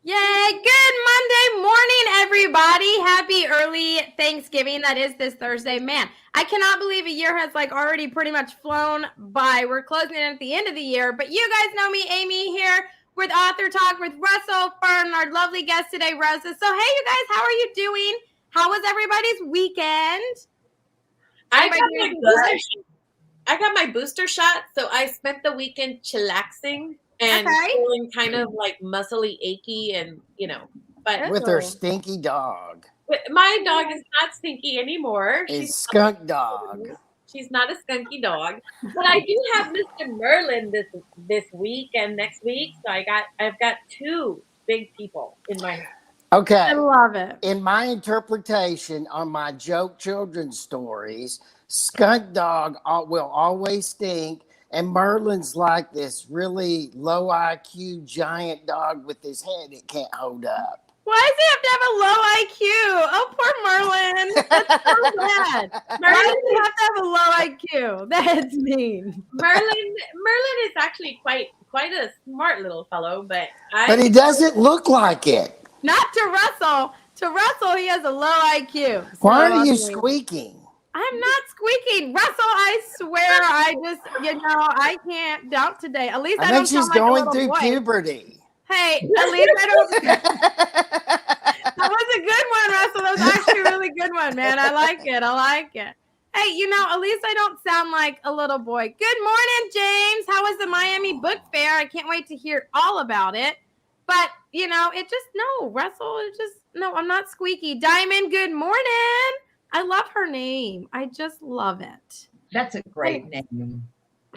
Yay! Good Monday morning, everybody. Happy early Thanksgiving. That is this Thursday. Man, I cannot believe a year has already pretty much flown by. We're closing in at the end of the year, but you guys know me, Amy, here with Author Talk with Russell Fern, our lovely guest today, Rosa. So, hey, you guys, how are you doing? How was everybody's weekend? I got my booster shot, so I spent the weekend chillaxing and feeling kind of muscly, achy, and but with her stinky dog. My dog is not stinky anymore. She's skunk dog. She's not a skunky dog, but I do have Mr. Merlin this week and next week. So I've got two big people in my house. Okay. I love it. In my interpretation on my joke children's stories, skunk dog will always stink, and Merlin's like this really low IQ giant dog with his head it can't hold up. Why does he have to have a low IQ? Oh, poor Merlin. That's so sad. Why does he have to have a low IQ? That's mean. Merlin is actually quite a smart little fellow, but he doesn't look like it. Not to Russell. To Russell, he has a low IQ. So why are you squeaking? I'm not squeaking. Russell, I swear, I can't doubt today. At least I think she's going through puberty. Hey, at least I don't. That was a good one, Russell. That was actually a really good one, man. I like it. Hey, at least I don't sound like a little boy. Good morning, James. How was the Miami Book Fair? I can't wait to hear all about it. But, Russell, I'm not squeaky. Diamond, good morning. I love her name. I just love it. That's a great name.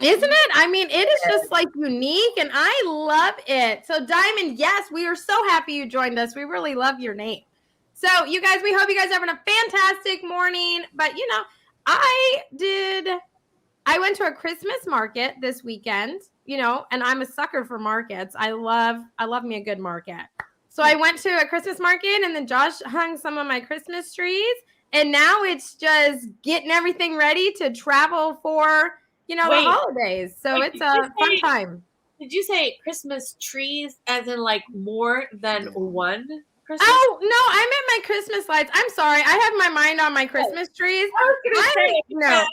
Isn't it? I mean, it is just unique, and I love it. So, Diamond, yes, we are so happy you joined us. We really love your name. So, you guys, we hope you guys are having a fantastic morning. But, I went to a Christmas market this weekend, and I'm a sucker for markets. I love me a good market. So, I went to a Christmas market, and then Josh hung some of my Christmas trees. And now it's just getting everything ready to travel for the holidays. So it's a fun time. Did you say Christmas trees as in more than one Christmas? Oh, no, I meant my Christmas lights. I'm sorry. I have my mind on my Christmas trees. I was going to say, no.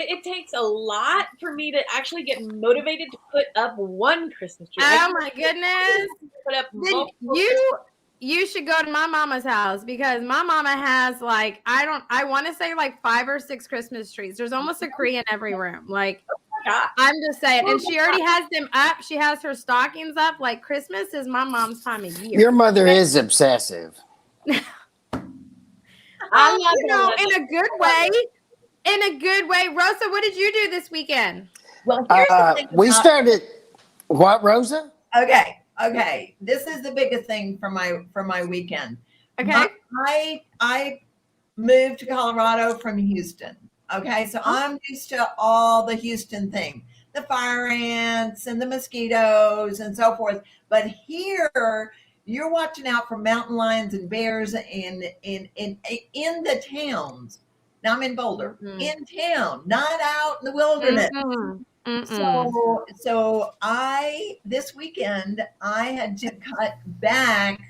It takes a lot for me to actually get motivated to put up one Christmas tree. Oh, my goodness. Put up You should go to my mama's house because my mama has I want to say 5 or 6 Christmas trees. There's almost a tree in every room. I'm just saying. And she already has them up. She has her stockings up. Christmas is my mom's time of year. Your mother is obsessive. In a good way. In a good way. Rosa, what did you do this weekend? Well, here's the thing. We started what, Rosa? Okay, this is the biggest thing for my weekend. Okay. I moved to Colorado from Houston. Okay, so I'm used to all the Houston thing, the fire ants and the mosquitoes and so forth. But here, you're watching out for mountain lions and bears in the towns. Now I'm in Boulder, in town, not out in the wilderness. So this weekend I had to cut back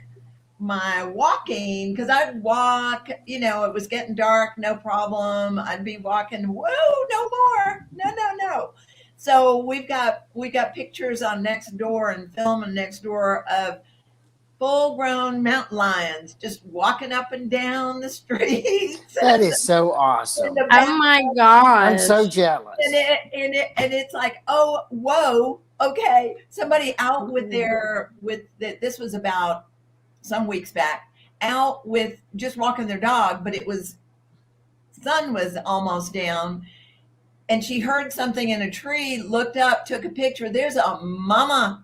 my walking because I'd walk, it was getting dark, no problem. I'd be walking, whoa, no more. No. So we got pictures on Nextdoor and filming Nextdoor of full-grown mountain lions just walking up and down the streets. That is so awesome. Oh my gosh. I'm so jealous. And it's like, oh, whoa, okay. Somebody out this was about some weeks back, out with just walking their dog, but sun was almost down. And she heard something in a tree, looked up, took a picture. There's a mama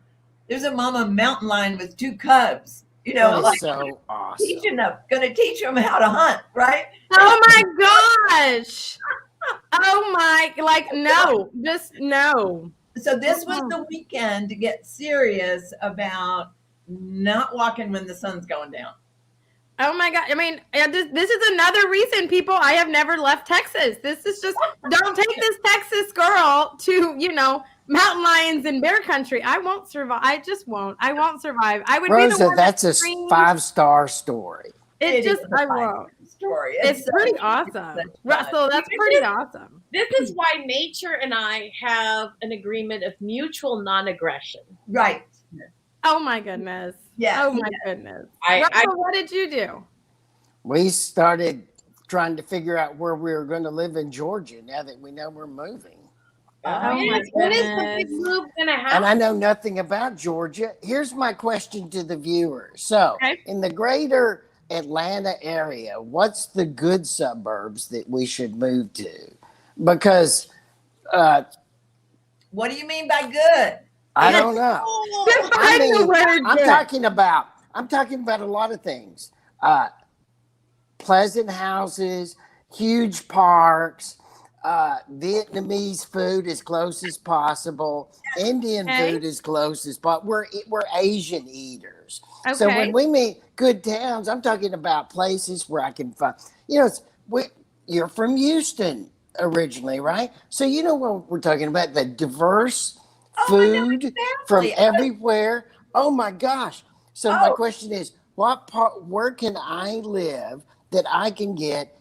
mountain lion with 2 cubs, so awesome. Gonna teach them how to hunt, right? Oh my gosh. Oh my, no, just no. So this was the weekend to get serious about not walking when the sun's going down. Oh my God. I mean, this is another reason, people, I have never left Texas. This is just, don't take this Texas girl to, mountain lions in bear country. I won't survive. I just won't. I won't survive. I would Rosa, be the one that's a screams. 5-star story. It just, is a I fun won't. story. It's pretty awesome. Russell, that's pretty awesome. This is why nature and I have an agreement of mutual non-aggression. Right. Oh my goodness. Yeah. Oh my goodness. I- Russell, what did you do? We started trying to figure out where we were going to live in Georgia now that we know we're moving. Oh my yes, when is the big goodness. move gonna happen? And I know nothing about Georgia. Here's my question to the viewers. So, Okay. in the greater Atlanta area, what's the good suburbs that we should move to? Because What do you mean by good? I don't know. I Define the mean, word I'm good. talking about a lot of things. Pleasant houses, huge parks, Vietnamese food as close as possible, Indian Okay. food as close as possible. We're Asian eaters. So Okay. when we mean good towns, I'm talking about places where I can find, you're from Houston originally, right? So you know what we're talking about, the diverse food from exactly. everywhere. Oh my gosh. So my Oh. question is, where can I live that I can get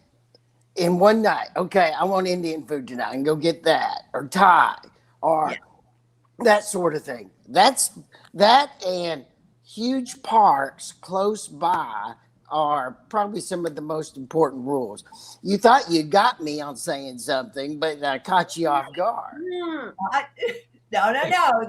in one night? Okay, I want Indian food tonight. I can go get that, or Thai, or that sort of thing. That and huge parks close by are probably some of the most important rules. You thought you got me on saying something, but I caught you off guard. No.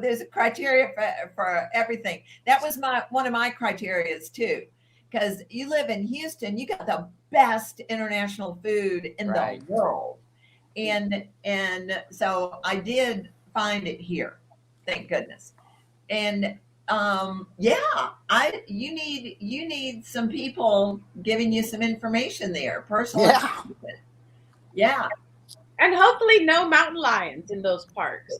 There's a criteria for everything. That was one of my criterias too, because you live in Houston, you got the best international food in Right. the world, and so I did find it here, thank goodness. And you need some people giving you some information there, personal. Yeah. Yeah. And hopefully no mountain lions in those parks.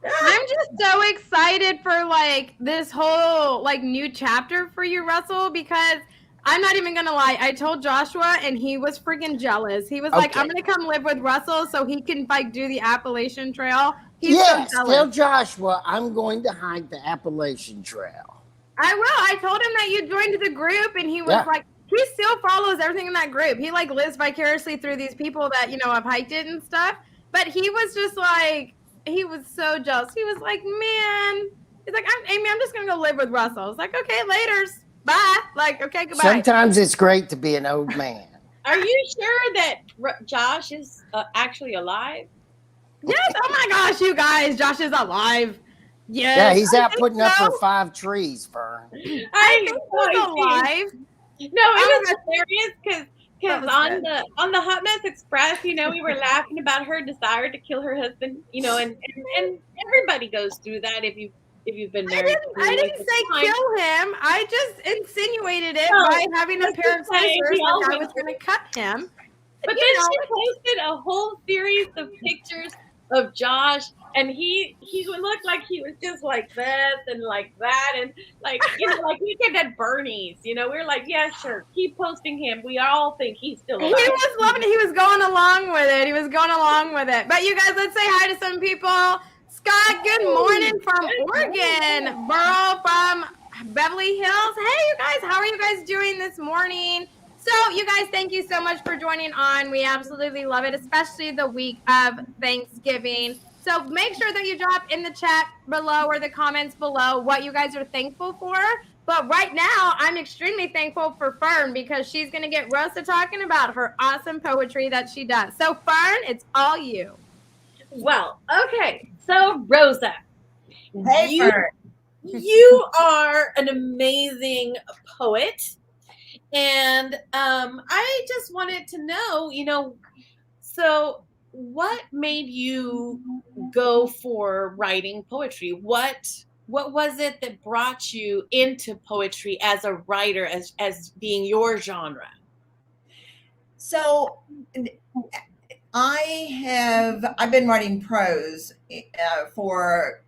I'm just so excited for like this whole like new chapter for you, Russell, because I'm not even gonna lie. I told Joshua and he was freaking jealous. He was like, Okay. I'm gonna come live with Russell so he can like do the Appalachian Trail. He's Yes, so tell jealous. Joshua I'm going to hike the Appalachian Trail. I will. I told him that you joined the group and he was Yeah. like, he still follows everything in that group. He like lives vicariously through these people that, have hiked it and stuff. But he was just like, he was so jealous. He was like, man, he's like, Amy, I'm just going to go live with Russell. I was like, okay, laters. Bye. Like, okay, goodbye. Sometimes it's great to be an old man. Are you sure that Josh is actually alive? Yes. Oh my gosh, you guys. Josh is alive. Yes. Yeah, he's out think putting up so. for 5 trees, Fern. I think he's alive. No, it was hilarious because on the Hot Mess Express, we were laughing about her desire to kill her husband, and everybody goes through that if you've been married. I didn't say kill him. I just insinuated it by having a pair of scissors like I was going to cut him. But then she posted a whole series of pictures of Josh, and he looked like he was just like this and like that, and like like we did at Bernie's. We were like, yeah, sure, keep posting him. We all think he's still alive. He was loving it. He was going along with it. But you guys, let's say hi to some people. Scott, good morning from Oregon. Burl from Beverly Hills. Hey, you guys, how are you guys doing this morning? So, you guys, thank you so much for joining on. We absolutely love it, especially the week of Thanksgiving. So, make sure that you drop in the chat below or the comments below what you guys are thankful for. But right now, I'm extremely thankful for Fern because she's going to get Rosa talking about her awesome poetry that she does. So, Fern, it's all you. Well, okay. So, Rosa, Hey, Fern. You are an amazing poet. And I just wanted to know, so what made you go for writing poetry? What was it that brought you into poetry as a writer, as being your genre? So I've been writing prose for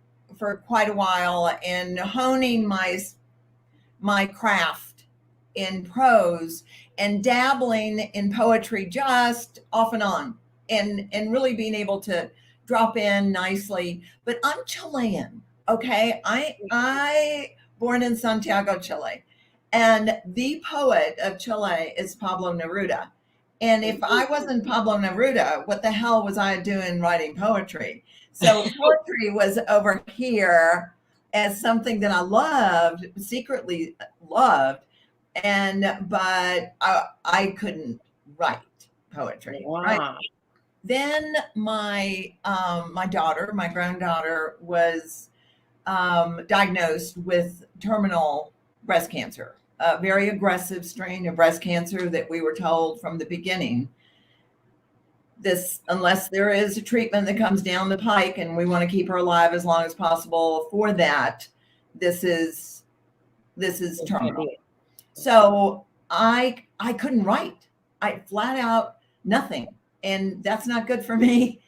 quite a while and honing my craft in prose and dabbling in poetry just off and on, and really being able to drop in nicely. But I'm Chilean, okay? I born in Santiago, Chile, and the poet of Chile is Pablo Neruda. And if I wasn't Pablo Neruda, what the hell was I doing writing poetry? So poetry was over here as something that I loved, secretly loved, but I couldn't write poetry. Wow. Right? Then my my granddaughter, was diagnosed with terminal breast cancer, a very aggressive strain of breast cancer that we were told from the beginning, this, unless there is a treatment that comes down the pike and we want to keep her alive as long as possible for that, this is terminal. So I couldn't write. I flat out nothing. And that's not good for me.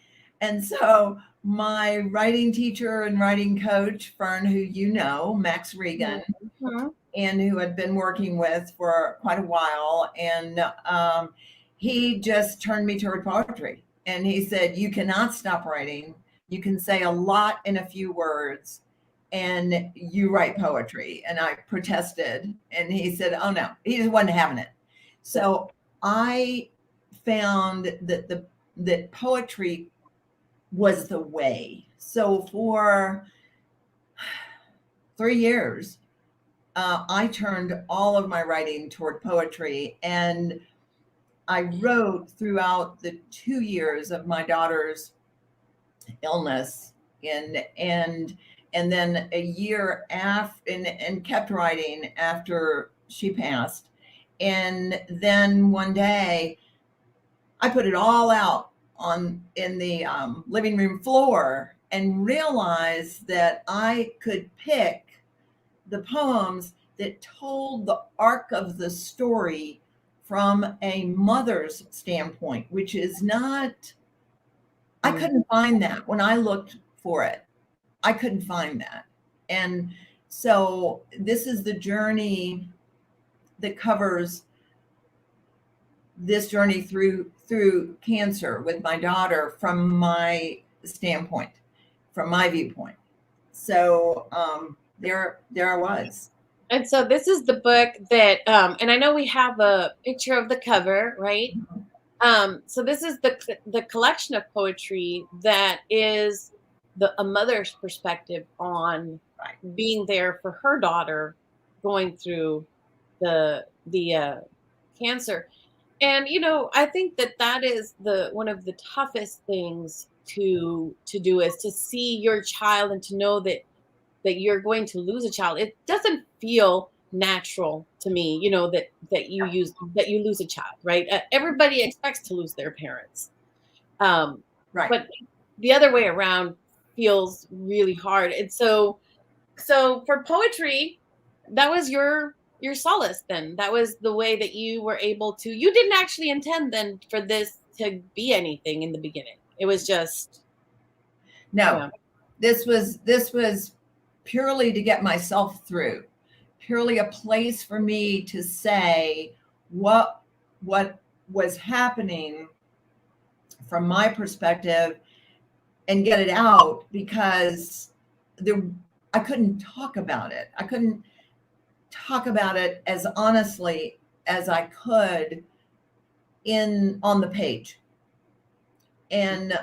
And so my writing teacher and writing coach, Fern, who you know, Max Regan, and who had been working with for quite a while, and he just turned me toward poetry. And he said, you cannot stop writing. You can say a lot in a few words, and you write poetry. And I protested. And he said, oh, no, he just wasn't having it. So I found that poetry was the way. So for 3 years, I turned all of my writing toward poetry, and I wrote throughout the 2 years of my daughter's illness, and then a year after, and kept writing after she passed. And then one day I put it all out in the living room floor and realized that I could pick the poems that told the arc of the story from a mother's standpoint, which is not, I couldn't find that when I looked for it. I couldn't find that. And so this is the journey that covers this journey through cancer with my daughter from my standpoint, from my viewpoint. So there I was. And so this is the book that, and I know we have a picture of the cover, right? So this is the collection of poetry that is a mother's perspective on being there for her daughter going through the cancer. And, you know, I think that is one of the toughest things to do, is to see your child and to know that you're going to lose a child. It doesn't feel natural to me, you know, that you lose a child, right? Everybody expects to lose their parents. Right. But the other way around feels really hard. And so for poetry, that was your solace then. That was the way that you were able to, you didn't actually intend then for this to be anything in the beginning. It was just. No, this was purely to get myself through, purely a place for me to say what was happening from my perspective and get it out, because I couldn't talk about it. I couldn't talk about it as honestly as I could on the page. And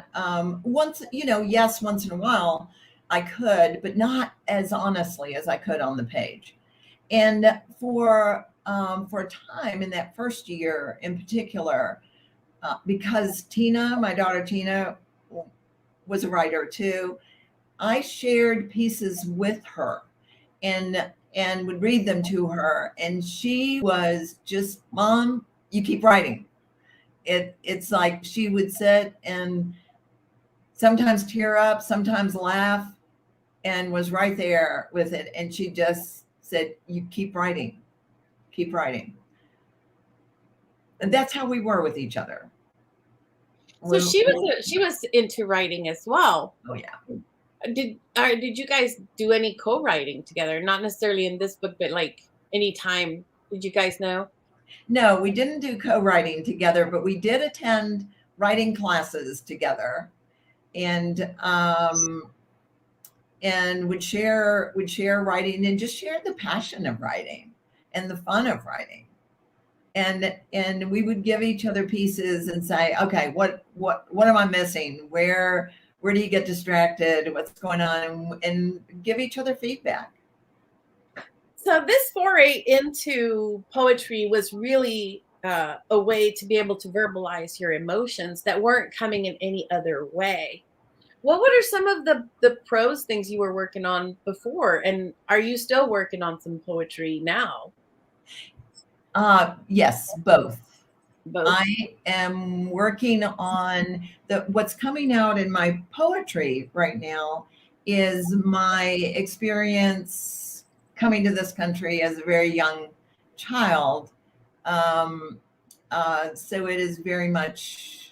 once in a while I could, but not as honestly as I could on the page. And for a time in that first year in particular, because my daughter Tina, was a writer too, I shared pieces with her and would read them to her. And she was just, Mom, you keep writing. It's like she would sit and sometimes tear up, sometimes laugh, and was right there with it. And she just said, you keep writing, keep writing. And that's how we were with each other. So she was into writing as well. Oh yeah. Did you guys do any co-writing together? Not necessarily in this book, but like any time. Did you guys know? No, we didn't do co-writing together, but we did attend writing classes together. and would share writing, and just share the passion of writing and the fun of writing. And we would give each other pieces and say, okay, what am I missing? Where do you get distracted? What's going on? And give each other feedback. So this foray into poetry was really a way to be able to verbalize your emotions that weren't coming in any other way. What are some of the prose things you were working on before? And are you still working on some poetry now? Yes, both. Both. I am working on what's coming out in my poetry right now is my experience coming to this country as a very young child. So it is very much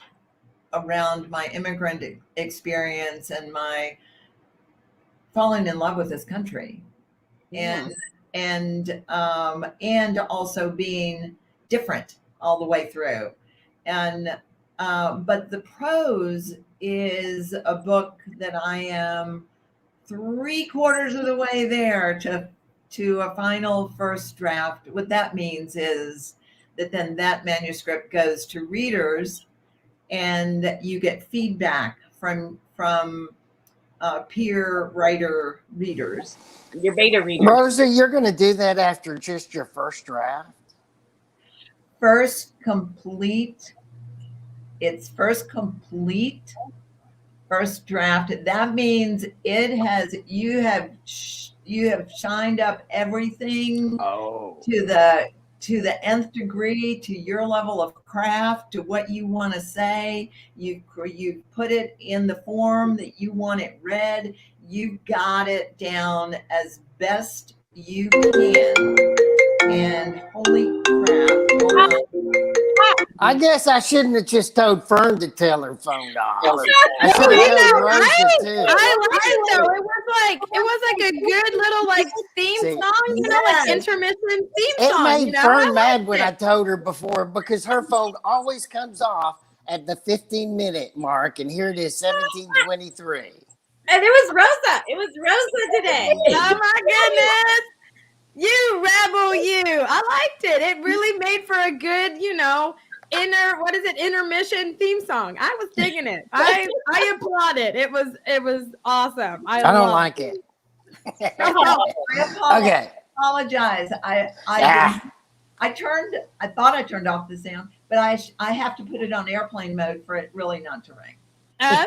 around my immigrant experience and my falling in love with this country, and also being different all the way through. And but the prose is a book that I am 3/4 of the way there to a final first draft. What that means is that then that manuscript goes to readers, and you get feedback from peer writer readers. Your beta readers. Rosa, you're going to do that after just your first draft? First draft. That means you have shined up everything to the nth degree, to your level of craft, to what you want to say. You put it in the form that you want it read. You got it down as best you can. And holy crap. I guess I shouldn't have just told Fern to tell her phone off. I should No, have told Rosa too. I liked it though. It was like a good little like theme song, like intermission theme song. It made Fern mad when I told her before, because her phone always comes off at the 15-minute mark, and here it is, 17:23. And it was Rosa. It was Rosa today. Oh my goodness. You rebel, you. I liked it. It really made for a good, intermission theme song. I was digging it. I applaud it. It was awesome. I don't like it. I apologize. I thought I turned off the sound, but I have to put it on airplane mode for it really not to ring. Oh,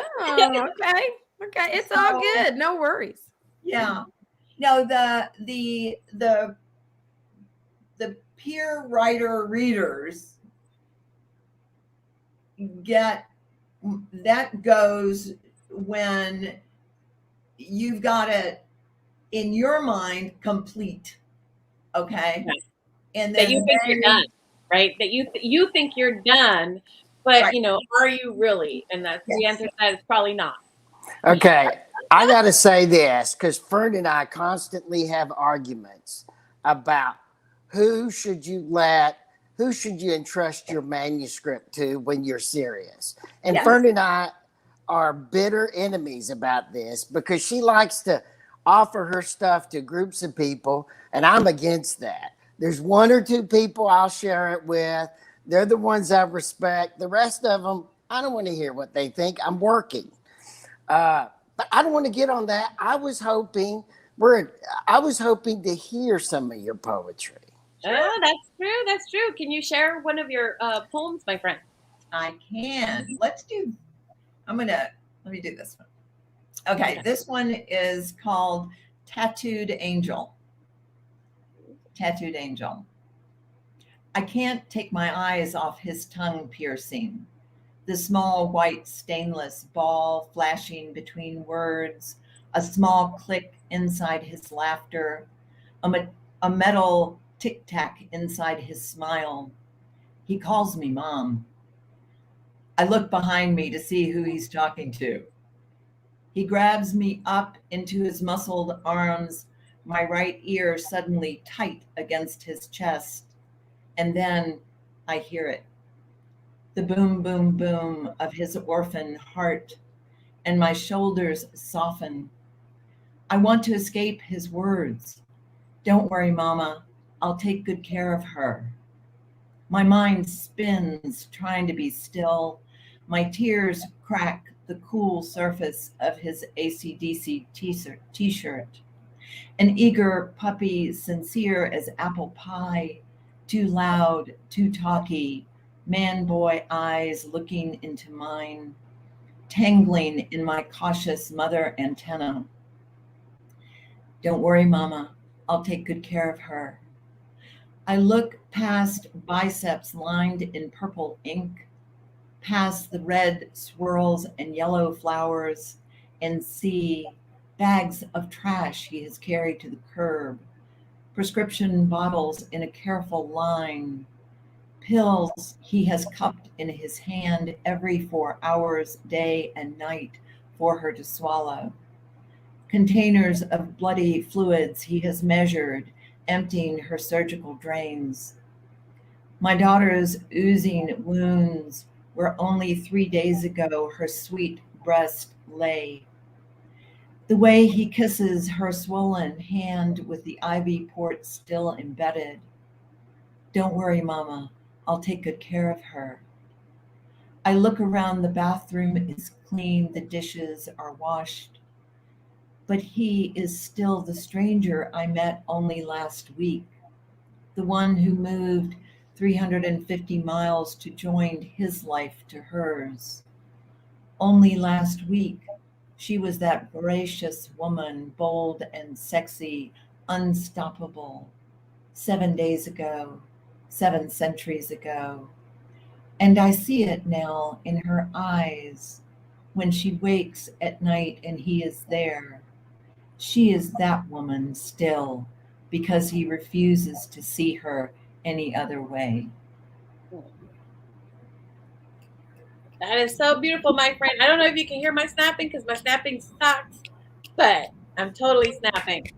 okay. Okay. It's all good. No worries. Yeah. No, the peer writer readers that goes when you've got it in your mind complete. Okay. Right. And that you think you're done, right? That you think you're done, but right. Are you really? And that's the answer to that is probably not. Okay. I got to say this, because Fern and I constantly have arguments about who should you entrust your manuscript to when you're serious. And Yes. Fern and I are bitter enemies about this, because she likes to offer her stuff to groups of people, and I'm against that. There's one or two people I'll share it with. They're the ones I respect. The rest of them, I don't want to hear what they think. I'm working. But I don't want to get on that. I was hoping to hear some of your poetry. Oh, that's true. That's true. Can you share one of your poems, my friend? I can. Let me do this one. Okay. This one is called Tattooed Angel. Tattooed Angel. I can't take my eyes off his tongue piercing. The small white stainless ball flashing between words, a small click inside his laughter, a metal tic-tac inside his smile. He calls me Mom. I look behind me to see who he's talking to. He grabs me up into his muscled arms, my right ear suddenly tight against his chest, and then I hear it. The boom, boom, boom of his orphan heart, and my shoulders soften. I want to escape his words. Don't worry, Mama. I'll take good care of her. My mind spins, trying to be still. My tears crack the cool surface of his AC/DC t-shirt. An eager puppy, sincere as apple pie, too loud, too talky, man-boy eyes looking into mine, tangling in my cautious mother antenna. Don't worry, Mama. I'll take good care of her. I look past biceps lined in purple ink, past the red swirls and yellow flowers, and see bags of trash he has carried to the curb, prescription bottles in a careful line, pills he has cupped in his hand every 4 hours, day and night, for her to swallow, containers of bloody fluids he has measured, emptying her surgical drains. My daughter's oozing wounds where only 3 days ago her sweet breast lay. The way he kisses her swollen hand with the IV port still embedded. Don't worry, Mama. I'll take good care of her. I look around. The bathroom is clean. The dishes are washed. But he is still the stranger I met only last week, the one who moved 350 miles to join his life to hers. Only last week, she was that voracious woman, bold and sexy, unstoppable. 7 days ago, 7 centuries ago. And I see it now in her eyes when she wakes at night and he is there. She is that woman still, because he refuses to see her any other way. That is so beautiful, my friend. I don't know if you can hear my snapping because my snapping sucks, but I'm totally snapping.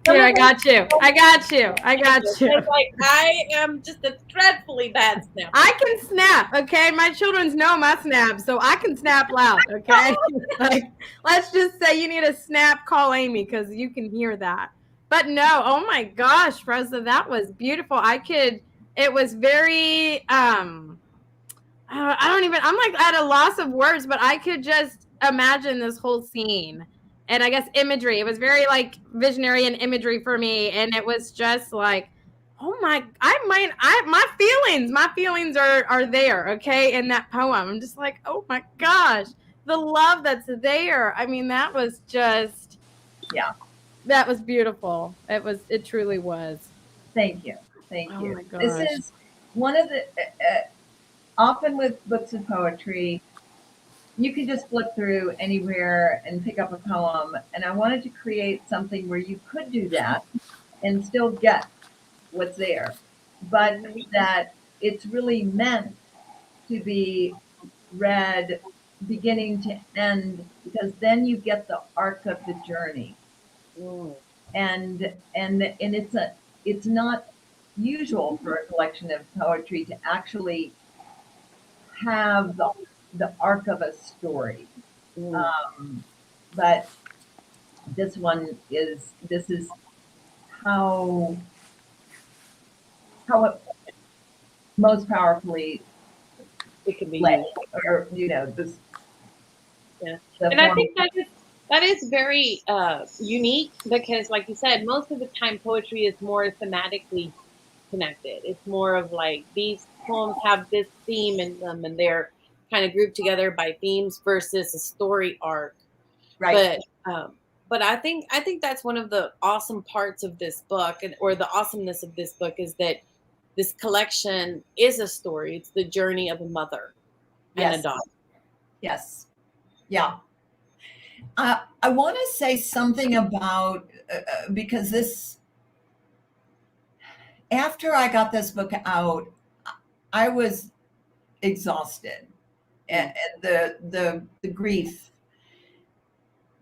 Here, I got you. I got you. I got you. It's like I am just a dreadfully bad snapper. I can snap, okay? My children's know my snap, so I can snap loud, okay? Like, let's just say you need a snap, call Amy, because you can hear that. But no, oh my gosh, Rosa, that was beautiful. It was very, I'm like at a loss of words, but I could just imagine this whole scene. And I guess imagery, it was very like visionary and imagery for me. And it was just like, oh my, my feelings are there. Okay. In that poem, I'm just like, oh my gosh, the love that's there. I mean, that was just, Yeah, that was beautiful. It truly was. thank you. Thank Oh you. my gosh. This is one of the, often with books of poetry, you can just flip through anywhere and pick up a poem. And I wanted to create something where you could do that and still get what's there, but that it's really meant to be read beginning to end, because then you get the arc of the journey. And it's not usual for a collection of poetry to actually have the arc of a story. But this is how it most powerfully It can be lay, used. or this. Yeah. the And I form- think that is very unique because, like you said, most of the time poetry is more thematically connected. It's more of like these poems have this theme in them and they're kind of grouped together by themes versus a story arc. right. But I think that's one of the awesome parts of this book, or the awesomeness of this book, is that this collection is a story. It's the journey of a mother and a daughter. Yes. Yeah. I want to say something about because this, after I got this book out, I was exhausted, and the grief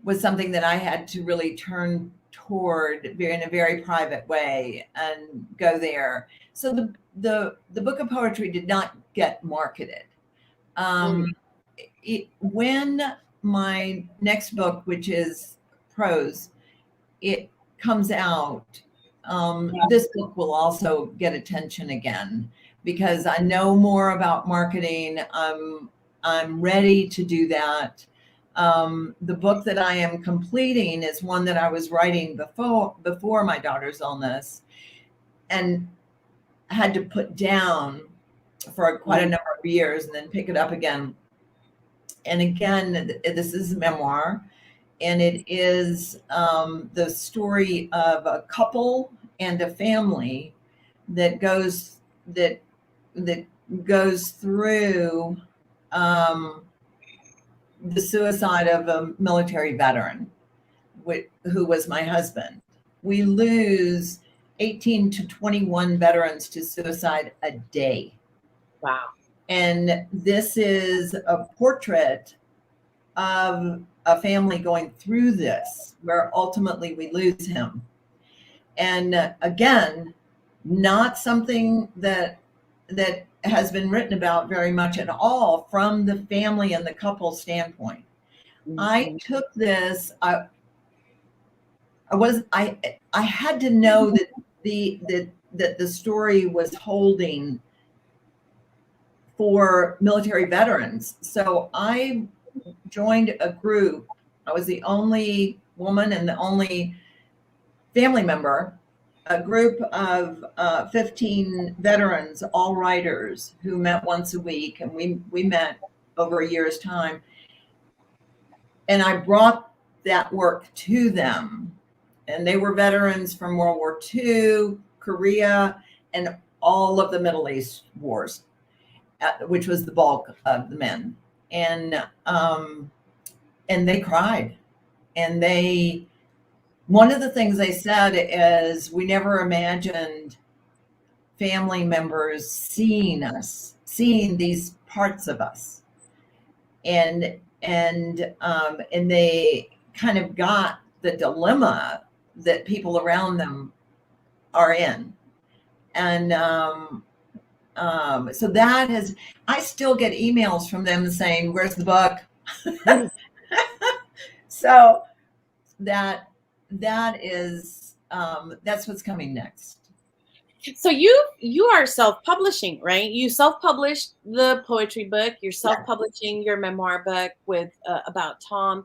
was something that I had to really turn toward in a very private way and go there. So the book of poetry did not get marketed. When my next book, which is prose, it comes out, this book will also get attention again because I know more about marketing. I'm ready to do that. The book that I am completing is one that I was writing before my daughter's illness, and had to put down for quite a number of years and then pick it up again. And again, this is a memoir, and it is the story of a couple and a family that goes through the suicide of a military veteran, who was my husband. We lose 18 to 21 veterans to suicide a day. Wow. And this is a portrait of a family going through this, where ultimately we lose him. And again, not something that has been written about very much at all from the family and the couple standpoint. I took this. I had to know that the story was holding for military veterans. So I joined a group. I was the only woman and the only family member, a group of 15 veterans, all writers, who met once a week, and we met over a year's time. And I brought that work to them. And they were veterans from World War II, Korea, and all of the Middle East wars, which was the bulk of the men. And they cried. And one of the things they said is, we never imagined family members seeing these parts of us. And they kind of got the dilemma that people around them are in. And so that has, I still get emails from them saying, where's the book? So that is, that's what's coming next. So you are self-publishing, right? You self-published the poetry book. You're self-publishing your memoir book with about Tom.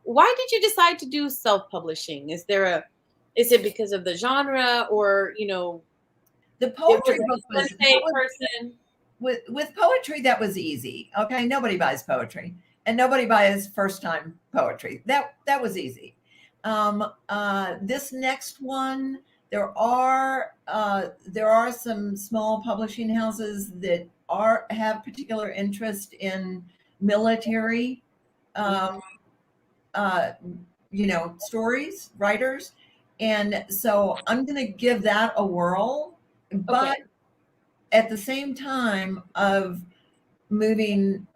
Why did you decide to do self-publishing? Is it because of the genre, or the poetry book was person? With poetry, that was easy. Okay, nobody buys poetry, and nobody buys first-time poetry. That was easy. This next one, there are some small publishing houses that have particular interest in military, stories, writers, and so I'm going to give that a whirl. But at the same time of moving,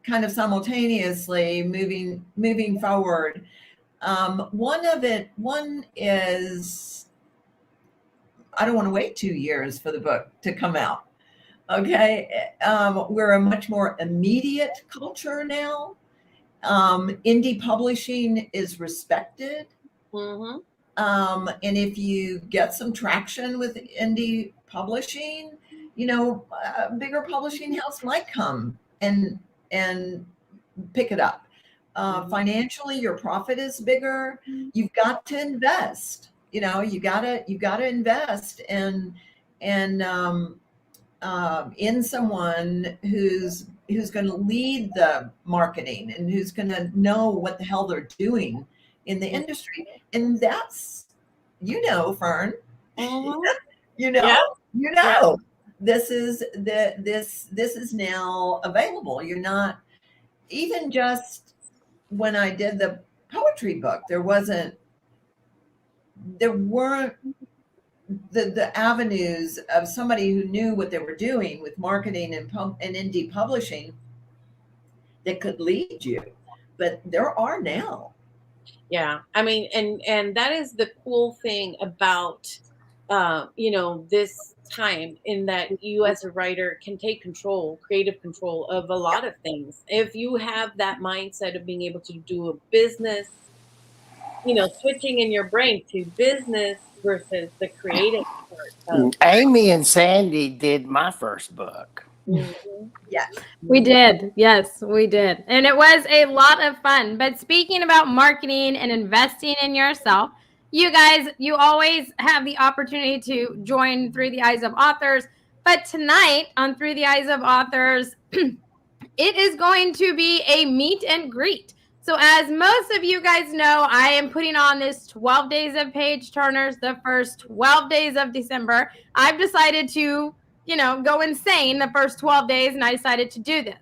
kind of simultaneously moving forward. One is, I don't want to wait 2 years for the book to come out. Okay. We're a much more immediate culture now. Indie publishing is respected. Mm-hmm. And if you get some traction with indie publishing, a bigger publishing house might come and pick it up. Financially, your profit is bigger. You've got to invest. You gotta invest in someone who's going to lead the marketing and who's going to know what the hell they're doing in the industry. And that's, Fern, Yeah. this is now available. You're not, even just when I did the poetry book, there weren't the avenues of somebody who knew what they were doing with marketing and indie publishing that could lead you, but there are now. Yeah, I mean, and that is the cool thing about this time in that you as a writer can take creative control of a lot of things. If you have that mindset of being able to do a business, switching in your brain to business versus the creative part of. Amy and Sandy did my first book. Mhm. Yes. We did. Yes, we did. And it was a lot of fun. But speaking about marketing and investing in yourself, you guys, you always have the opportunity to join Through the Eyes of Authors. But tonight on Through the Eyes of Authors, it is going to be a meet and greet. So, as most of you guys know, I am putting on this 12 days of page turners the first 12 days of December. I've decided to, go insane the first 12 days, and I decided to do this.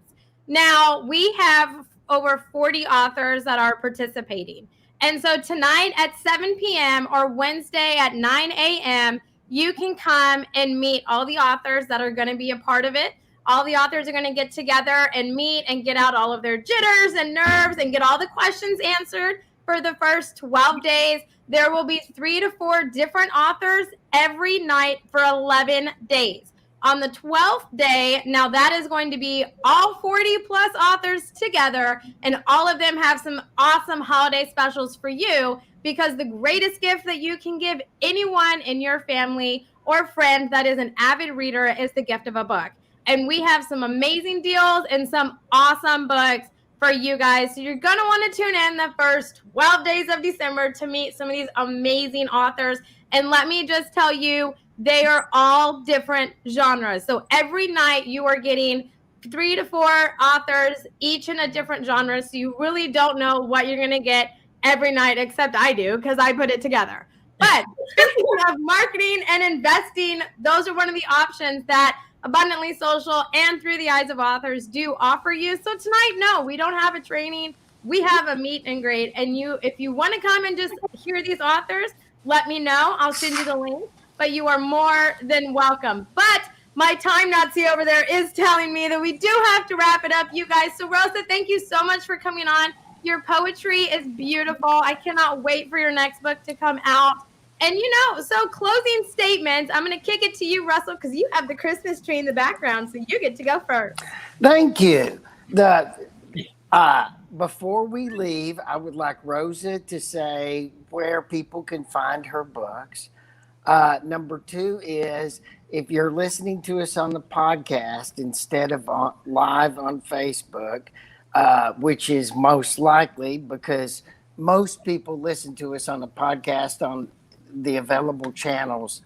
Now, we have over 40 authors that are participating. And so, tonight at 7 p.m. or Wednesday at 9 a.m., you can come and meet all the authors that are going to be a part of it. All the authors are going to get together and meet and get out all of their jitters and nerves and get all the questions answered for the first 12 days. There will be 3 to 4 different authors every night for 11 days. On the 12th day, now that is going to be all 40 plus authors together, and all of them have some awesome holiday specials for you, because the greatest gift that you can give anyone in your family or friend that is an avid reader is the gift of a book. And we have some amazing deals and some awesome books for you guys. So you're going to want to tune in the first 12 days of December to meet some of these amazing authors. And let me just tell you, they are all different genres. So every night you are getting 3 to 4 authors, each in a different genre. So you really don't know what you're going to get every night, except I do, because I put it together. But speaking of marketing and investing, those are one of the options that Abundantly Social and Through the Eyes of Authors do offer you. So tonight, no, we don't have a training. We have a meet and greet. And if you want to come and just hear these authors, let me know. I'll send you the link. But you are more than welcome. But my time Nazi over there is telling me that we do have to wrap it up, you guys. So Rosa, thank you so much for coming on. Your poetry is beautiful. I cannot wait for your next book to come out. And so closing statements, I'm going to kick it to you, Russell, because you have the Christmas tree in the background, so you get to go first. Thank you. Before we leave, I would like Rosa to say where people can find her books. Number 2 is, if you're listening to us on the podcast instead of live on Facebook, which is most likely because most people listen to us on the podcast on the available channels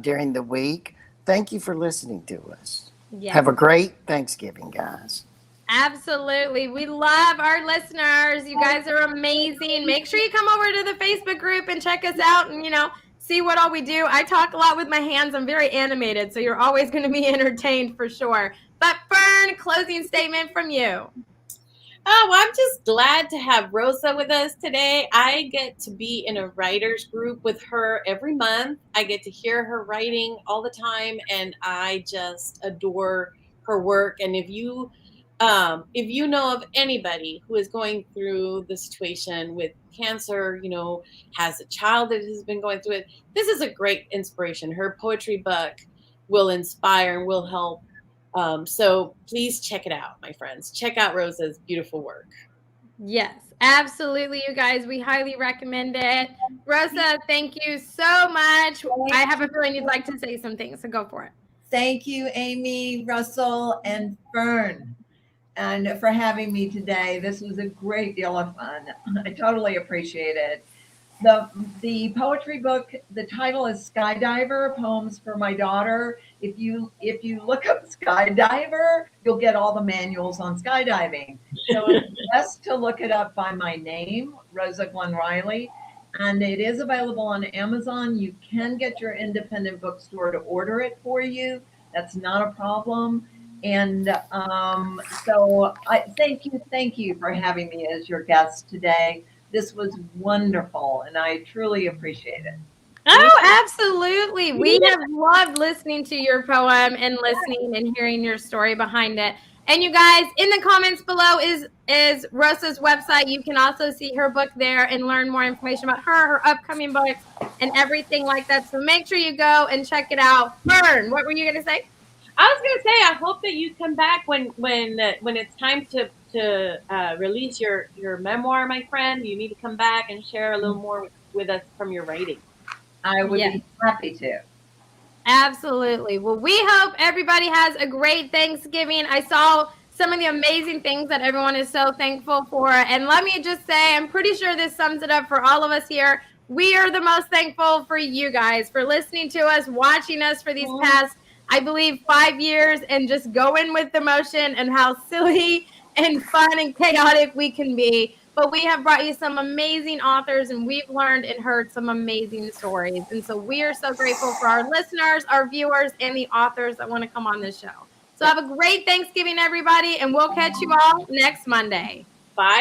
during the week. Thank you for listening to us. Yes. Have a great Thanksgiving, guys. Absolutely. We love our listeners. You guys are amazing. Make sure you come over to the Facebook group and check us out and, see what all we do. I talk a lot with my hands. I'm very animated, so you're always going to be entertained for sure. But Fern, closing statement from you. Oh, well, I'm just glad to have Rosa with us today. I get to be in a writer's group with her every month. I get to hear her writing all the time, and I just adore her work. And if you know of anybody who is going through the situation with cancer, has a child that has been going through it, this is a great inspiration. Her poetry book will inspire and will help. So please check it out, my friends. Check out Rosa's beautiful work. Yes, absolutely, you guys. We highly recommend it. Rosa, thank you so much. I have a feeling you'd like to say some things, so go for it. Thank you, Amy, Russell, and Fern, and for having me today. This was a great deal of fun. I totally appreciate it. The poetry book, the title is Skydiver, Poems for My Daughter. If you look up Skydiver, you'll get all the manuals on skydiving. So it's best to look it up by my name, Rosa Glenn Reilly. And it is available on Amazon. You can get your independent bookstore to order it for you. That's not a problem. And so I thank you for having me as your guest today. This was wonderful, and I truly appreciate it. Oh, absolutely. We have loved listening to your poem and listening and hearing your story behind it. And you guys, in the comments below is Rosa's website. You can also see her book there and learn more information about her upcoming books, and everything like that. So make sure you go and check it out. Fern, what were you going to say? I was gonna say, I hope that you come back when it's time to release your rememoir, my friend. You need to come back and share a little more with us from your writing. I would be happy to. Absolutely. Well, we hope everybody has a great Thanksgiving. I saw some of the amazing things that everyone is so thankful for. And let me just say, I'm pretty sure this sums it up for all of us here. We are the most thankful for you guys, for listening to us, watching us for these past, I believe, 5 years, and just going with the motion and how silly and fun and chaotic we can be. But we have brought you some amazing authors, and we've learned and heard some amazing stories. And so we are so grateful for our listeners, our viewers, and the authors that want to come on this show. So have a great Thanksgiving, everybody, and we'll catch you all next Monday. Bye.